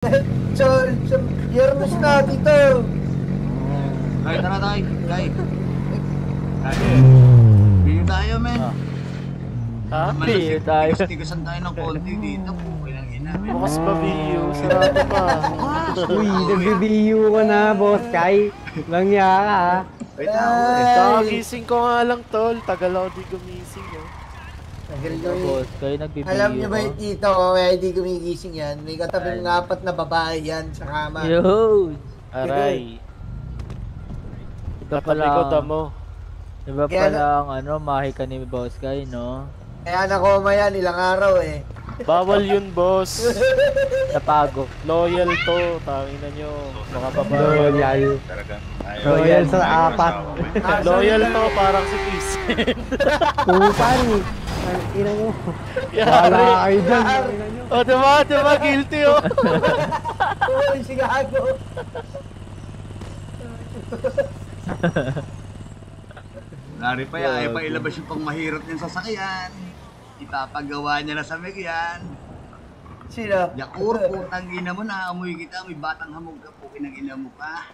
So, yernos na dito. Kay, tara tayo. Kay. Biyo tayo, men. Ha? Biyo tayo. Tigasan tayo ng konti dito. Pukoy lang ina, men. Bukas pa biyo. Sarado pa. Uy, nagbibiyo ka na, boss Kai. Langya ka, ha? Wait na, Kakagising ko nga lang, tol. Tagal ako di gumising, eh. Boss Kai, nagbibiyo. Alam niyo ba yung tito ko, kaya hindi gumigising yan? May katabing ng 4 na babae yan sa kama. Yo! Aray. Iba pala Likod mo. Iba pala ang ano, mahi ka ni boss Kai, no? Kaya nakoma yan, ilang araw eh. Bawal yun, boss. Napago. Loyal to. Tangina nyo. Mga babae. Loyal. Talagang ayaw. Loyal sa apat. Loyal to. Parang si Chris. Pupan. Ang ina mo. Yari. Wala kayo dyan. O, diba? Guilty, oh. Uy, sigago. Lari pa yan, ayaw pa ilabas yung pang mahirap niyang sasakyan. Ipapagawa niya na sa meg yan. Sino? Yakur, putang ina mo, naamoy kita, may batang hamog ka, pukin ang ina mo ka.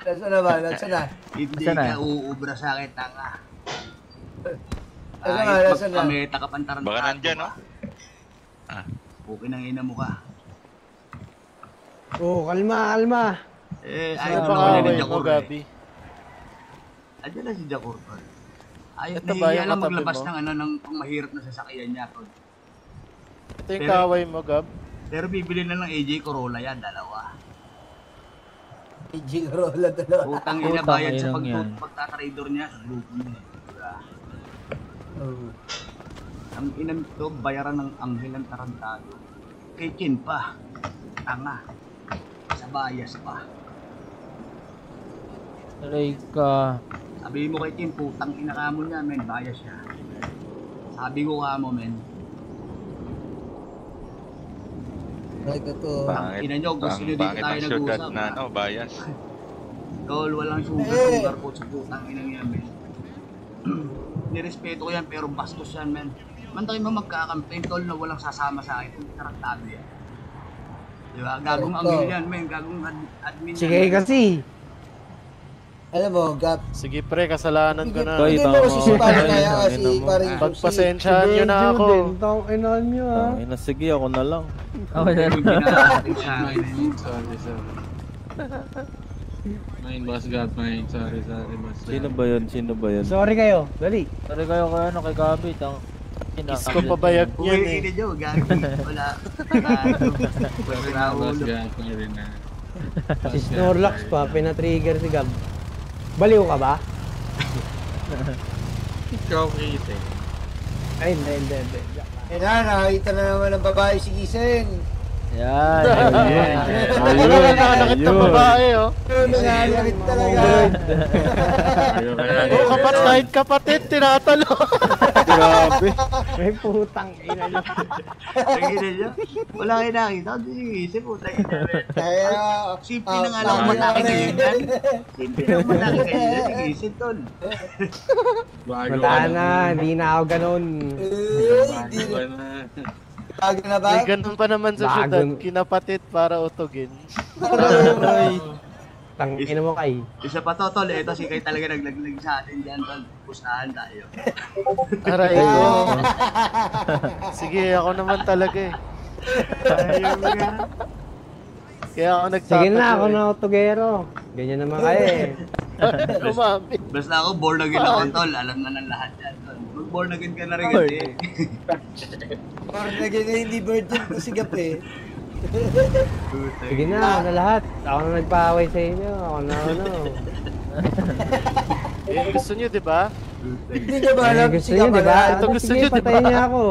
Nasaan na ba? Nasaan na? Hindi Nasaan na? ka uubra sa akin, tanga. Nasaan na? Ay, Nasaan na? pagkameta ka pantaran. Baka nandyan, no? Pukin ang ina mo ka. Oh, kalma. Eh, Ano ayaw ba na wala kaway ni mo, Jakur eh. Gabi? Andiyan na si Jakur, tol. Ayaw, Ito ba nahihiya yung lang katabi maglabas mo? ng ano, ng pang mahirap na sasakyan niya, tol. Ito yung kaway mo, Gab. Pero bibili na ng AJ Corolla yan, dalawa. AJ Corolla dalawa. Utang ina Utang bayad sa inang yan. pagtatrader niya sa grupo niya. Diba? Oh. Ang inang to, bayaran ng anghel ng tarantado. Kay Kin pa. Tanga. Sa bayas pa. Aray ka. Sabi mo kay Kin, putang ina ka mo niya, men. Bayas siya. Sabi ko ka mo, men. Ay, totoo. Ina nyo, gusto nyo dito Pangit tayo ang syudad nag-usap. na, no, bias. Tol, walang sugar po sa putang inang yan, men. Nirespeto ko yan, pero bastos yan, men. Mantay mo magkakampaign, tol, na walang sasama sa akin. Kung tarantado yan. Diba? Gagong anghel yan, men. Gagong admin Sige yan. kasi. Alam mo, Gap. Sige, pre. Kasalanan ko na. Toy, Hindi mo kasi si parang kaya kasi parang Pagpasensyahan nyo na ako. Tang inan nyo, ha? Ina, sige, ako na lang. Ako na. Yung ginagaling sa akin. Sorry. Mine, boss God, mine. Sorry, boss. Sino ba yun? Sorry kayo. Dali. Sorry kayo kay ano, kay Gabi. Kiss ko pabayag Uy, yan, eh. ina nyo, gagi. Wala. Sorry na, boss God. Sorry na. Si Snorlax pa, pinatrigger si Gab. Baliw ka ba? Ikaw, Kate. Ay, hindi. Eh na, nakakita na naman ng babae si Giseng. Yan. Ano naman nakakit na babae, oh. Nangyayakit talaga. Oh, kahit kapatid, tinatalo. Grabe. May putang ina nyo. Ang ina nyo. Wala kayo nakita. Sige, putang ina. Kaya, Simple na nga lang matake kayo yan. Simple lang matake kayo yan. Sige, isip, tol. Wala na, hindi na ako ganun. hindi na. Bago na ba? May ganun pa naman sa Bago. syudad. Kinapatid para utugin. Tang ina mo kay. Isa pa to, tol. Ito si Kay talaga naglaglag sa atin dyan, tol. Pustahan tayo. Aray ko. Sige, ako naman talaga, eh. Ayaw mo nga. Kaya ako nagtatago. Sige na, ako na autogero. Ganyan naman kayo eh. Umami. Basta ako, born again ako, tol. Alam na ng lahat yan, tol. Mag-born again ka na rin kasi. Parang naging hindi virgin ko si Gap eh. Sige na, ako na lahat. Ako na nagpaaway sa inyo. Ako na ano. Eh, gusto nyo, di ba? Hindi niya ba alam Gusto si nyo, Gap? di ba? Ito gusto Sige, nyo, di ba? patayin niya ako.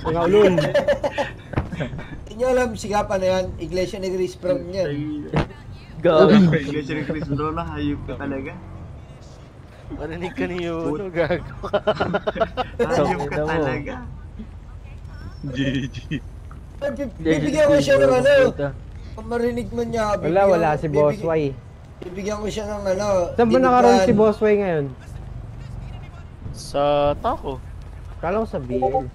Mga ulol. Hindi niya alam si Gap ano yan. Iglesia ni Chris Brown yan. Go. Kasi ni Chris Brown na, hayop ka talaga. Marinig ka ni Yuno, gago ka. Hayop ka talaga. GG. Bibigyan ko siya ng ano. Kung marinig man niya, Wala si Boss Y. Bibigyan ko siya ng ano. Saan ba nakaroon si Boss Y ngayon? Sa tako. Kala ko sa BL.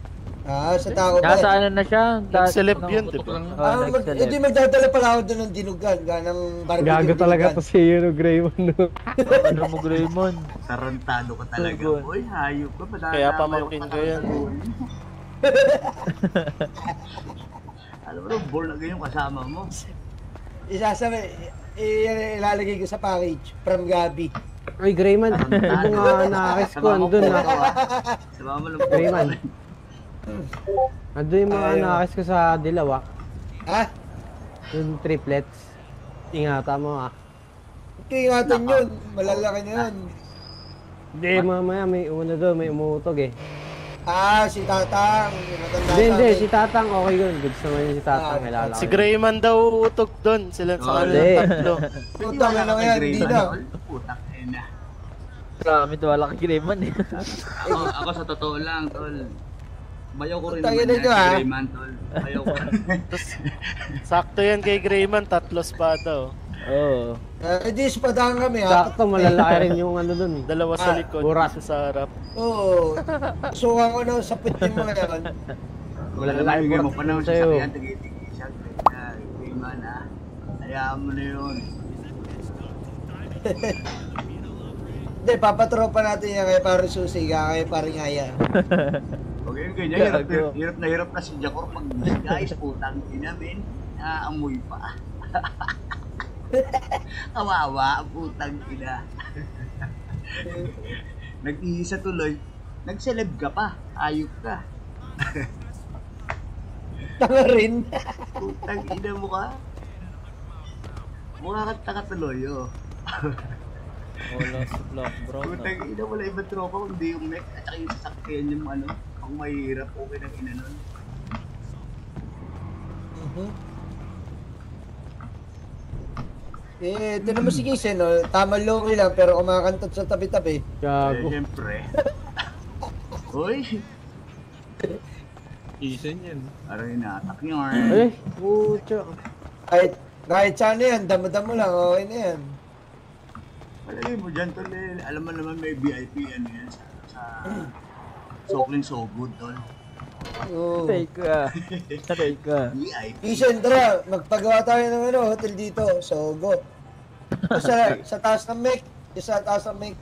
Sa Taco Bell. Nasa ano na siya? Nag-celeb yun, di ba? Hindi magdadala pala ako doon ng dinugan, ganang barbecue Gago talaga to si Greymon. No? Ano mo, Greymon? Tarantado ka talaga. Tugon. Uy, hayop ka. Kaya pamangkin ko yan. Alam mo, born again yung kasama mo. Ilalagay ko sa package from Gabi. Ay, Greyman, yung mga nakakis ko, andun na. Sama mo lang. Greyman. Andun yung mga nakakis ko sa Dilaw, ah. Ha? Yung triplets. Ingatan mo, ah. Ingatan yun. Malalaki na yun. Hindi, mamaya may una doon, may umutog eh. Si Tatang. Yung matanda Hindi, sa hindi, amin. si Tatang, okay yun. Goods naman yun si Tatang, kilala ko Si yun. Greyman daw utog doon. Sila sa Oh, kanilang hindi. tatlo. Putang na lang yan, hindi na. Putak na. Marami wala kang Greymon eh. Ako sa totoo lang, tol. Bayaw ko rin Tayo naman na yan ka, si ha? Greyman, tol. Bayaw ko rin. Sakto yan kay Greyman, 3 espada. Oo. Di spadahan kami, ha? Sakto, malalaki rin yung ano dun. 2 sa likod, burat. isa sa harap. Oo. Suka ko na sa putin mo ngayon. Malalaki Bigyan mo burat pa naman sa sa'yo. sakyan, tigil-tigil siya. Greyman, ha? Hayaan mo na yun. Hindi, papatropa natin yan kay Paro Susi, kay Paring Aya. Huwag yung ganyan, Gago. hirap na si Jakor pag guys, putang ina, men. Naamoy pa. Kawawa, putang ina. Nag-iisa tuloy, nag-celeb ka pa, ayok ka. Tanga rin. Putang ina mo ka. Mukha kang taka tuloy, oh. Wala si Black Brown. Putang ina, wala ibang tropa kundi yung mech at saka yung sasakyan yung ano, ang mahirap, okay ng ina nun. Ito naman si Kisen, no? Tama loki lang, pero kumakantot sa tabi-tabi. Gago. Siyempre. Uy, Isen yan. parang inaatak nyo, Ay, pucho. Kahit saan yan, damo-damo lang, okay na yan. Palagay mo dyan, tol, eh. Alam mo naman may VIP, ano yan, sa Soklin So Good, tol. Oo. Fake ka. Fake ka. VIP. Kisen, tara, magpagawa tayo ng ano, hotel dito, Sogo. Sa taas ng Mek, sa taas ng Mek.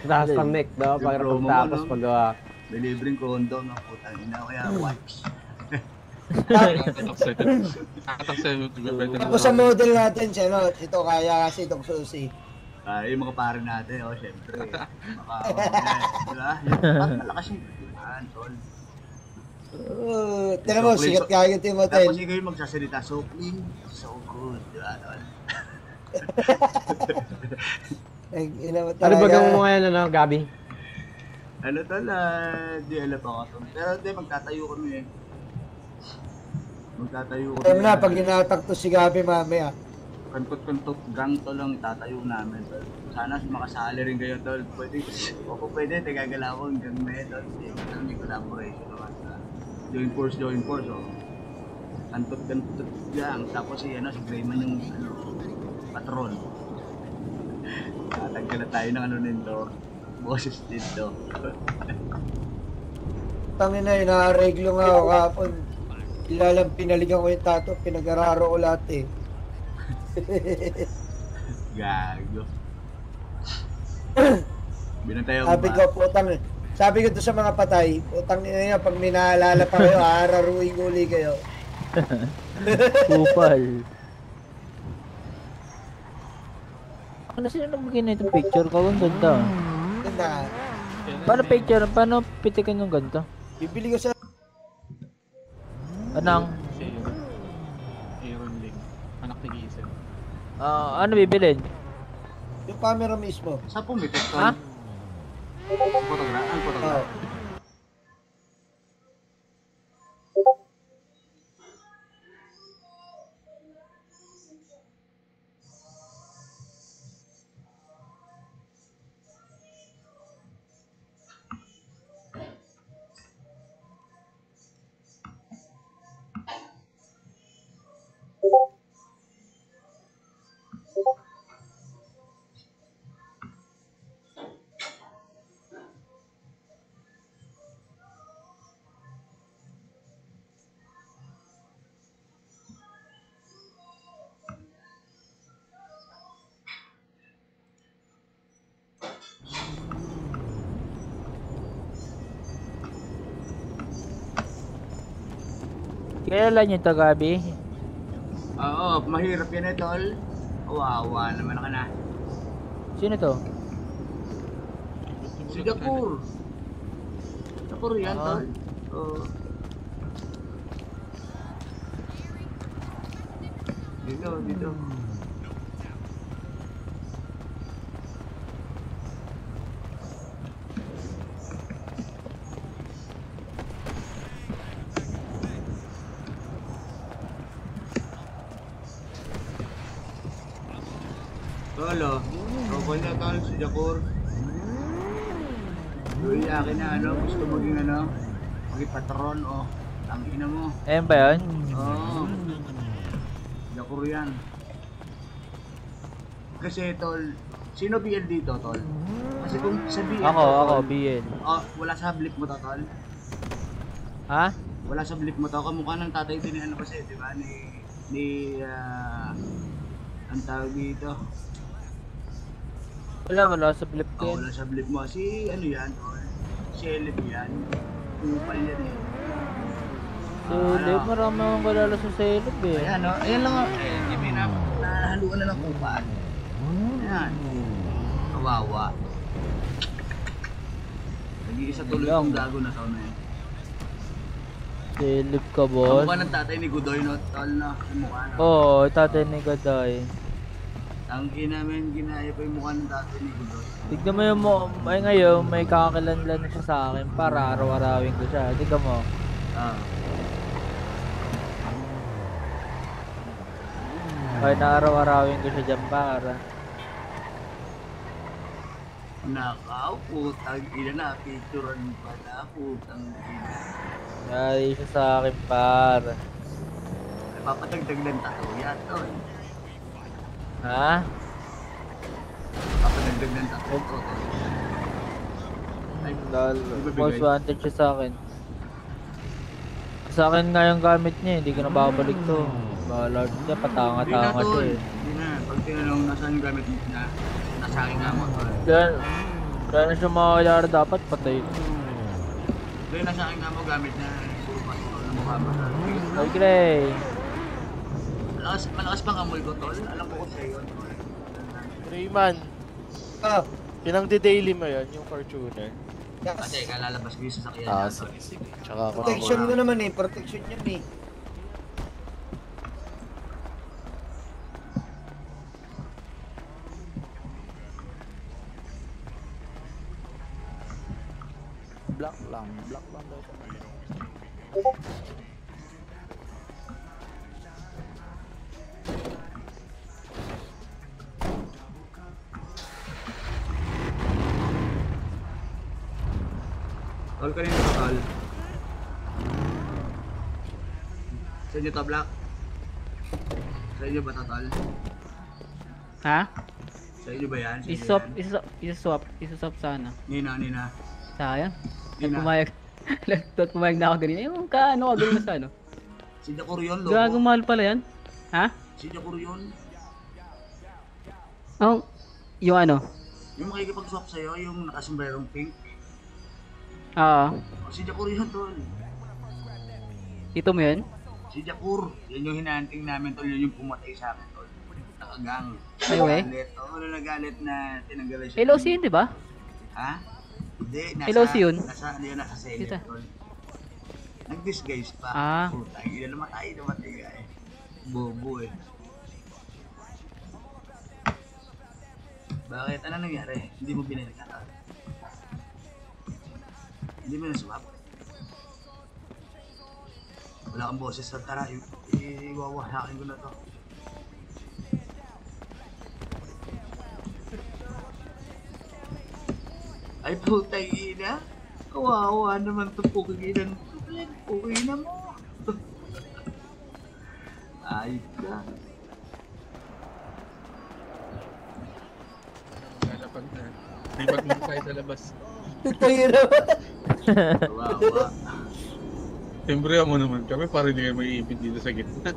Taas ng neck daw, para Yung promo pagtapos mo, no? paggawa. May libreng condo ng putang ina, kaya wipes. Nakatak sa'yo. Tapos sa model natin, siya, no? Ito kaya kasi itong Susi. Yung mga pare natin, oh, syempre. Diba? Malakas yung yan, tol. Tira mo, sikat kaya yung hotel. Tapos ikaw yung magsasalita, so clean, so good, diba, tol? Ano ba gawin mo ngayon, ano, Gabi? Ano tol, di alam ako tol. Pero di, magtatayo kami eh. Magtatayo kami. Alam na, pag hinatak to si Gabi mamaya. Kantot-kantot gang tol lang itatayo namin tol. Sana makasali rin kayo tol. Pwede, pwede, tagagala ko hanggang may tol. Kasi may collaboration naman sa join force, oh. Kantot-kantot gang. Tapos si Greyman yung patron. Tatagka na tayo ng ano nito. Boses dito. Tangin na, inaareglo nga ako kahapon. Ilalang pinaligan ko yung tato, pinag-araro ko lahat eh. Gago. Binantayan mo Sabi ko, ba? putang, sabi ko to sa mga patay, putang ina yan, pag may naalala pa kayo, araruin ko uli kayo. Kupal. Ano sino nagbigay na itong picture ko? Ang ganda. Ganda. Paano picture? Paano pitikin yung ganito? Bibili ko sa... Anang? Aaron Ling. Anak ni Isen. Ano bibilin? Yung camera mismo. Saan pumitik tol? Ha? Ang photograph. Oh. Kailan yung to, Gabi? Oo, mahirap yan eh, tol. Kawawa naman ka na. Sino to? Si Japur. Japur yan, tol. Oo. Dito. Tol, oh. Robot na, tol, si Japur. Yung akin na, gusto maging maging patron, oh. Ang ina mo. Ayun ba yun? Oo. Japur yan. Kasi, tol, sino BL dito, tol? Kasi kung sa BL Ako, tol, BL. Oh, wala sa blip mo to, tol. Ha? Wala sa blip mo to. Kamukha ng tatay din ni kasi, di ba? Ang tawag dito. Wala sa flip ko Oh, yun. wala sa blip mo. Si yan, tol. Si Elip yan. Kupal yan eh. Celeb, marami akong kalala sa celeb eh. Ayan, no? Ayan lang, oh. May nahaluan na ng kupal. Ayan. Kawawa. Nag-iisa tuloy itong gago na tao na yan. Celeb ka, boss. Kamukha ng tatay ni Godoy, no? Tol, no? Yung mukha, no? Oo, tatay ni Gaday. Ang namin, ginaya pa yung mukha ng tatay ni Godoy. Tignan mo yung ay ngayon, may kakakilanlan siya sa akin para araw-arawin ko siya. Tignan mo. Ay, na-araw-arawin ko siya dyan para. Nakaw, putang ina na. Picturean pa na, putang ina. Yari siya sa akin para. Papatagdag ng tattoo yan, tol. Ha? Papatagdag ng tattoo, tol. Ay, Lalo. di ba Most bigay? wanted siya sa akin. Sa akin nga yung gamit niya, hindi ko na babalik to. Bahala niya, patanga-tanga siya eh. Hindi na. Pag tinanong nasaan yung gamit niya, nasa akin nga mo, tol. Kaya na siya makakayari dapat, patay. Kaya nasa akin nga mo gamit na puro pastor na mukha mo, tol. Ay, Gray. Malakas bang amoy ko, tol? Alam ko kung sa'yo, tol. Rayman, Ah, pinang-daily mo yun, yung Fortuner. Kasi yes. kalalabas ko yung sasakyan Ah, niya, tol. sige. Tsaka ako Protection ko naman eh. Protection yan eh. Black lang daw. Tol, kanina to, tol. Sa inyo to, Black? Sa inyo ba to, tol? Ha? Sa inyo ba yan? Sa inyo Isoswap sana. Nina. Sayang. Nina. Pumayag na ako ganyan. Yung kaano ka ganyan sa ano? Si Jakur yun, loko. Gagong mahal pala yan. Ha? Si Jakur yun. Oh, yung ano? Yung makikipag-swap sa'yo, yung nakasombrerong pink. Oo. O, si Jakur yun, tol. Ito mo yun? Si Jakur. Yan yung hinanting namin, tol. Yun yung pumatay sa akin, tol. Nakagang. Ay, we? Nagalit. Oo, nagalit na tinanggalan siya. LOC yun, di ba? Ha? Hindi, LOC yun? Nasa Senate, Kita. tol. Nag-disguise pa. Ah. Puta, ina namatay ka eh. Bobo eh. Bakit? Ano nangyari? Hindi mo binalikan? Hindi mo na-swap? Wala kang boses na tara. Iwawahakin ko na to. Ay putay ina. Kawawa naman ito pukiginan. Pukina mo. Ayos ka. Lalapag na. May magmukay sa labas. Tayo naman. Kawawa. Siyempre mo naman kami para hindi kayo maiipit dito sa gitna.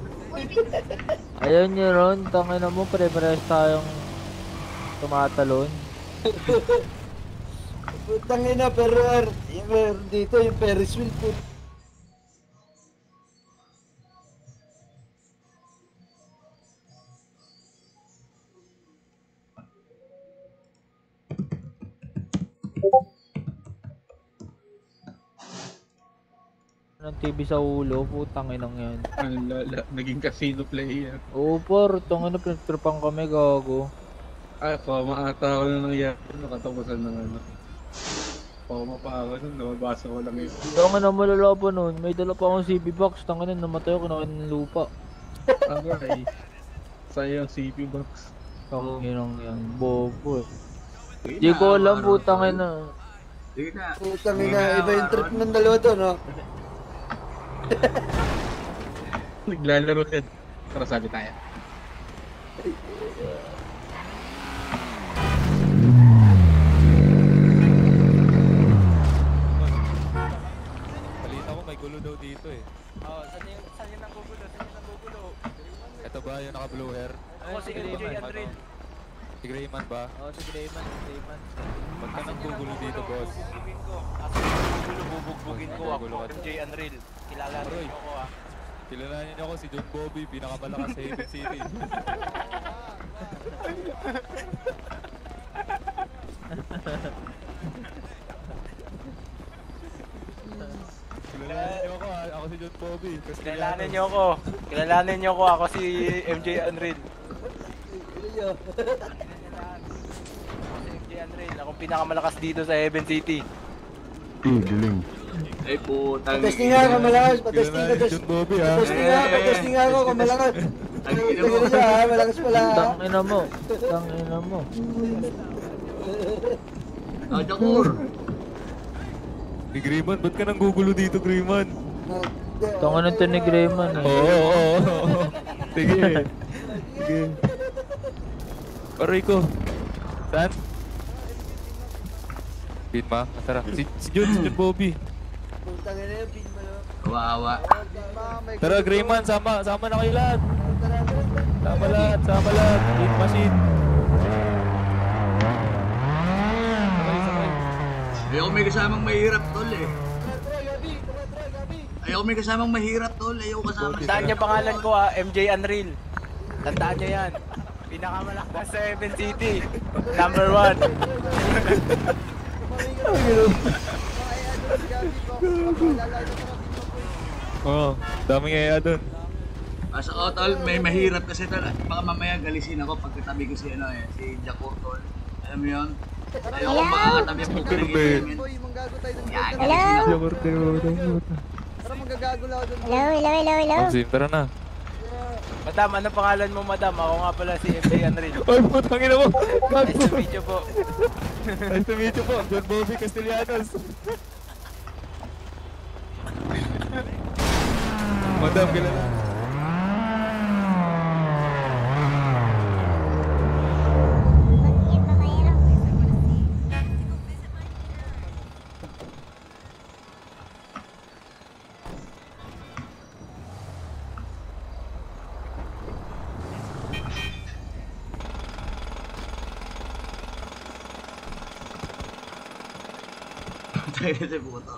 Ayun nyo ron, tangin mo, pare-pares tayong tumatalon. Putang ina, pero dito yung Ferris wheel po. TV sa ulo, putang inang yan. Ang lala, naging casino player. Oo, par, tangin na pinagtripan kami, gago. Ay, pama ata ako na nangyari. Nakatapusan ng ano. Pama pa ako nun, nababasa ko lang yun. Tangin na malala pa nun, may dala pa akong CB box, tangin na namatay ako, kinakain ng lupa. Aray. Sayang CP box. Tangin inang yan, bobo eh. Di ko alam, putang ina. Sige na. Putang ina, iba yung trip ng dalawa to, no? Naglalaro yan. Tara, sabi tayo. Balita ko may gulo daw dito eh. Oh, saan yung nanggugulo? Ito ba yung naka-blue hair? Ako si MJ Andril. Si Greyman ba? Oo, si Greyman, si Greyman. Ba't ka nanggugulo dito, boss? Bubugin ko. Ako nanggugulo, bubugbugin ko. Ako Nanggugulo ka. MJ Andril. Kilala rin Aroy. ako ah. Kilalanin niyo ako si John Bobby, pinakamalakas sa Haven City. Kilalanin niyo ako ah, ako si John Bobby. Kilalanin niyo ako. Kilalanin niyo ako. Ako si MJ Andril. Ako si MJ Andril. Ako pinakamalakas dito sa Heaven City. Ay, putang Patesting nga ako malakas, patesting, Kilalanin si John Bobby ah. patesting nga ako kung malakas. Tangina mo. Tingnan siya, ha? Malakas pala, ha? Tang ina mo, tang ina mo. Ah, Jakur. Ni Greyman, ba't ka nanggugulo dito, Greyman? Tang ina to ni Greyman eh. Oo. Sige. Sige. Aray ko. Saan? Pin ma, masarap. Si John Bobby. Putang ina yun, big man, oh. Kawawa. Tara, Greyman, sama na kayo lahat. Sama lahat. Hit machine. Sakay. Ayoko may kasamang mahirap, tol eh. Ayoko may kasamang mahirap, tol. Ayoko kasama Tandaan niyo pangalan ko ah. MJ Unreal. Tandaan niyo yan. Pinakamalakas sa Heaven City. Number 1. Oo, daming ngaya dun. Asa ko, tol, may mahirap kasi, tol. Baka mamaya galisin ako pagkatabi ko si, ano eh, si Jakur, tol. Alam mo yun? Ayoko makakatabi po ka rin yun. Yan, galisin ako. Hello. Maxim, tara na. Madam, ano pangalan mo, madam? Ako nga pala si MJ Unreal. Ay, putang ina mo. Nice to meet you po. Nice to meet you po. John Bobby Castellanos. Madam, kilala. Tayo na si puto.